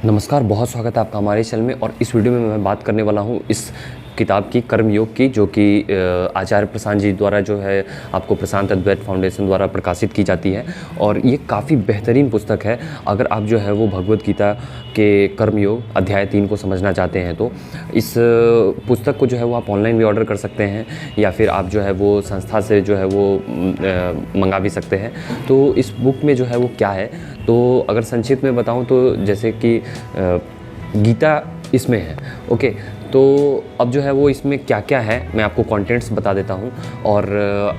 नमस्कार, बहुत स्वागत है आपका हमारे चैनल में। और इस वीडियो में मैं बात करने वाला हूँ इस किताब की, कर्मयोग की, जो कि आचार्य प्रशांत जी द्वारा जो है आपको प्रशांत अद्वैत फाउंडेशन द्वारा प्रकाशित की जाती है। और ये काफ़ी बेहतरीन पुस्तक है। अगर आप जो है वो भगवद गीता के कर्मयोग अध्याय 3 को समझना चाहते हैं तो इस पुस्तक को जो है वो आप ऑनलाइन भी ऑर्डर कर सकते हैं, या फिर आप जो है वो संस्था से जो है वो मंगा भी सकते हैं। तो इस बुक में जो है वो क्या है, तो अगर संक्षिप्त में बताऊं तो जैसे कि गीता इसमें है। ओके, तो अब जो है वो इसमें क्या क्या है मैं आपको कंटेंट्स बता देता हूँ, और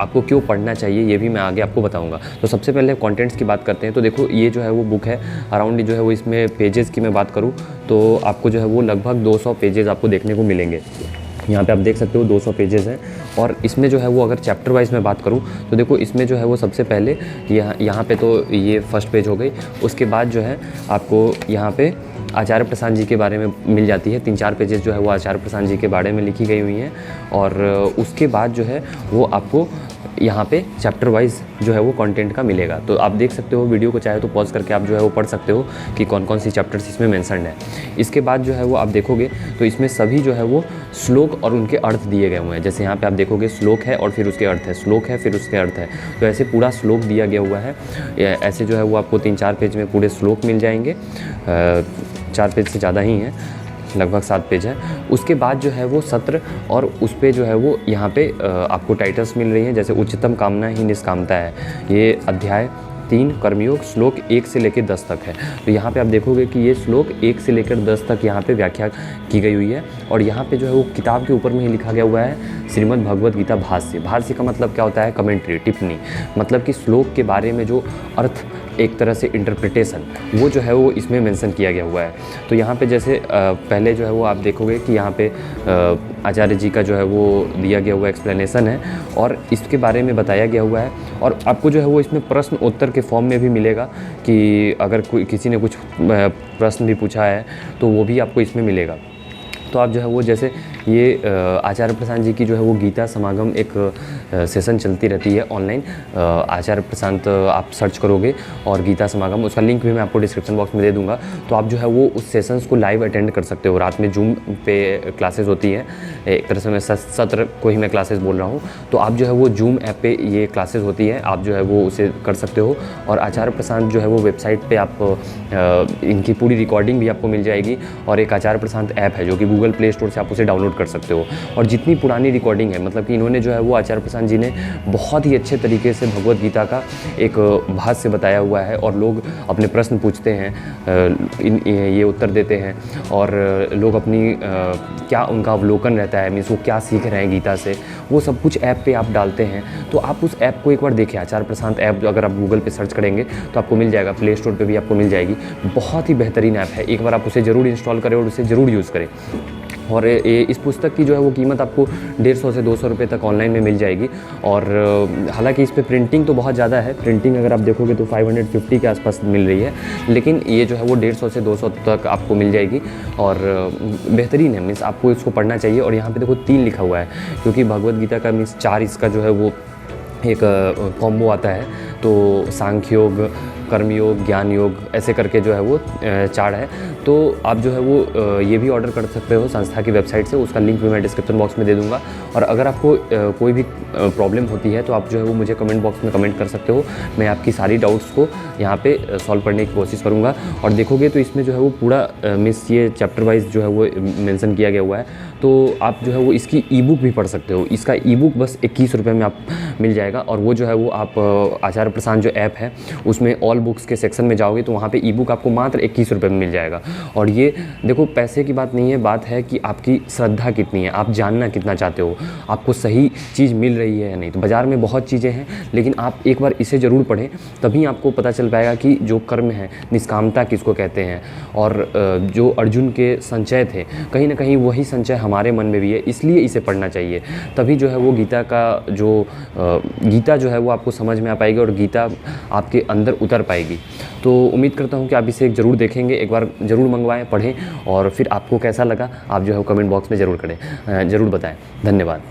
आपको क्यों पढ़ना चाहिए ये भी मैं आगे आपको बताऊँगा। तो सबसे पहले कंटेंट्स की बात करते हैं। तो देखो, ये जो है वो बुक है अराउंड जो है वो, इसमें पेजेस की मैं बात करूँ तो आपको जो है वो लगभग 200 पेजेस आपको देखने को मिलेंगे। यहाँ पे आप देख सकते हो 200 पेजेस हैं। और इसमें जो है वो अगर चैप्टर वाइज में बात करूँ तो देखो, इसमें जो है वो सबसे पहले यहाँ पे तो ये फर्स्ट पेज हो गई। उसके बाद जो है आपको यहाँ पे आचार्य प्रशांत जी के बारे में मिल जाती है। 3-4 पेजेस जो है वो आचार्य प्रशांत जी के बारे में लिखी गई हुई हैं। और उसके बाद जो है वो आपको यहाँ पे चैप्टर वाइज जो है वो कंटेंट का मिलेगा। तो आप देख सकते हो, वीडियो को चाहे तो पॉज करके आप जो है वो पढ़ सकते हो कि कौन कौन सी चैप्टर्स इसमें मेंशन्ड है। इसके बाद जो है वो आप देखोगे तो इसमें सभी जो है वो श्लोक और उनके अर्थ दिए गए हुए हैं। जैसे यहाँ पे आप देखोगे श्लोक है और फिर उसके अर्थ है, श्लोक है फिर उसके अर्थ है। तो ऐसे पूरा श्लोक दिया गया हुआ है। ऐसे जो है वो आपको 3-4 पेज में पूरे श्लोक मिल जाएंगे। 4 पेज से ज़्यादा ही हैं, लगभग 7 पेज है। उसके बाद जो है वो सत्र, और उस पे जो है वो यहाँ पे आपको टाइटल्स मिल रही हैं। जैसे उच्चतम कामना ही निष्कामता है, ये अध्याय 3 कर्मयोग श्लोक 1 से लेकर 10 तक है। तो यहाँ पे आप देखोगे कि ये श्लोक 1 से लेकर 10 तक यहाँ पे व्याख्या की गई हुई है। और यहाँ पे जो है वो किताब के ऊपर में ही लिखा गया हुआ है श्रीमद् भगवद गीता भाष्य। भाष्य का मतलब क्या होता है? कमेंट्री, टिप्पणी। मतलब कि श्लोक के बारे में जो अर्थ, एक तरह से इंटरप्रिटेशन, वो जो है वो इसमें मेंशन किया गया हुआ है। तो यहाँ पे जैसे पहले जो है वो आप देखोगे कि यहाँ पे आचार्य जी का जो है वो दिया गया हुआ एक्सप्लेनेशन है, और इसके बारे में बताया गया हुआ है। और आपको जो है वो इसमें प्रश्न उत्तर के फॉर्म में भी मिलेगा कि अगर कोई किसी ने कुछ प्रश्न भी पूछा है तो वो भी आपको इसमें मिलेगा। तो आप जो है वो, जैसे ये आचार्य प्रशांत जी की जो है वो गीता समागम एक सेशन चलती रहती है ऑनलाइन। आचार्य प्रशांत आप सर्च करोगे और गीता समागम, उसका लिंक भी मैं आपको डिस्क्रिप्शन बॉक्स में दे दूंगा। तो आप जो है वो उस सेशंस को लाइव अटेंड कर सकते हो। रात में जूम पे क्लासेस होती हैं, एक तरह से मैं सत्र को ही मैं क्लासेस बोल रहा हूँ। तो आप जो है वो जूम ऐप पे ये क्लासेस होती है, आप जो है वो उसे कर सकते हो। और आचार्य प्रशांत जो है वो वेबसाइट पर आप इनकी पूरी रिकॉर्डिंग भी आपको मिल जाएगी। और एक आचार्य प्रशांत ऐप है जो कि गूगल प्ले स्टोर से आप उसे डाउनलोड कर सकते हो। और जितनी पुरानी रिकॉर्डिंग है, मतलब कि इन्होंने जो है वो आचार्य प्रशांत जी ने बहुत ही अच्छे तरीके से भगवद गीता का एक भाष्य बताया हुआ है। और लोग अपने प्रश्न पूछते हैं, ये उत्तर देते हैं, और लोग अपनी क्या उनका अवलोकन रहता है, मीन्स वो क्या सीख रहे हैं गीता से, वो सब कुछ ऐप पे आप डालते हैं। तो आप उस ऐप को एक बार देखें, आचार्य प्रशांत ऐप, जो अगर आप गूगल पे सर्च करेंगे तो आपको मिल जाएगा, प्ले स्टोर पे भी आपको मिल जाएगी। बहुत ही बेहतरीन ऐप है, एक बार आप उसे ज़रूर इंस्टॉल करें और उसे ज़रूर यूज़ करें। और इस पुस्तक की जो है वो कीमत आपको 150 से 200 रुपये तक ऑनलाइन में मिल जाएगी। और हालांकि इस पे प्रिंटिंग तो बहुत ज़्यादा है, प्रिंटिंग अगर आप देखोगे तो 550 के आसपास मिल रही है, लेकिन ये जो है वो 150 से 200 तक आपको मिल जाएगी। और बेहतरीन है, मीन्स आपको इसको पढ़ना चाहिए। और यहाँ पे देखो 3 लिखा हुआ है, क्योंकि भगवद गीता का मीन्स 4 इसका जो है वो एक कॉम्बो आता है। तो सांख्य योग, कर्मयोग, ज्ञान योग, ऐसे करके जो है वो 4 है। तो आप जो है वो ये भी ऑर्डर कर सकते हो संस्था की वेबसाइट से, उसका लिंक भी मैं डिस्क्रिप्शन बॉक्स में दे दूंगा। और अगर आपको कोई भी प्रॉब्लम होती है तो आप जो है वो मुझे कमेंट बॉक्स में कमेंट कर सकते हो। मैं आपकी सारी डाउट्स को यहाँ पे सॉल्व करने की कोशिश करूँगा। और देखोगे तो इसमें जो है वो पूरा मिस ये चैप्टर वाइज जो है वो मेंशन किया गया हुआ है। तो आप जो है वो इसकी ई बुक भी पढ़ सकते हो। इसका ई बुक बस 21 रुपये में आप मिल जाएगा। और वो जो है वो आप आचार्य प्रशांत जो ऐप है उसमें ऑल बुक्स के सेक्शन में जाओगे तो वहाँ पे ई बुक आपको मात्र 21 रुपये में मिल जाएगा। और ये देखो, पैसे की बात नहीं है, बात है कि आपकी श्रद्धा कितनी है, आप जानना कितना चाहते हो, आपको सही चीज़ मिल रही है या नहीं। तो बाज़ार में बहुत चीज़ें हैं, लेकिन आप एक बार इसे ज़रूर पढ़ें, तभी आपको पता चल पाएगा कि जो कर्म है, निष्कामता किसको कहते हैं। और जो अर्जुन के संचय थे, कहीं ना कहीं वही संचय हमारे मन में भी है, इसलिए इसे पढ़ना चाहिए। तभी जो है वो गीता का जो गीता जो है वो आपको समझ में आ पाएगी और गीता आपके अंदर उतर पाएगी। तो उम्मीद करता हूँ कि आप इसे ज़रूर देखेंगे, एक बार ज़रूर मंगवाएं, पढ़ें, और फिर आपको कैसा लगा आप जो है कमेंट बॉक्स में ज़रूर करें, ज़रूर बताएं। धन्यवाद।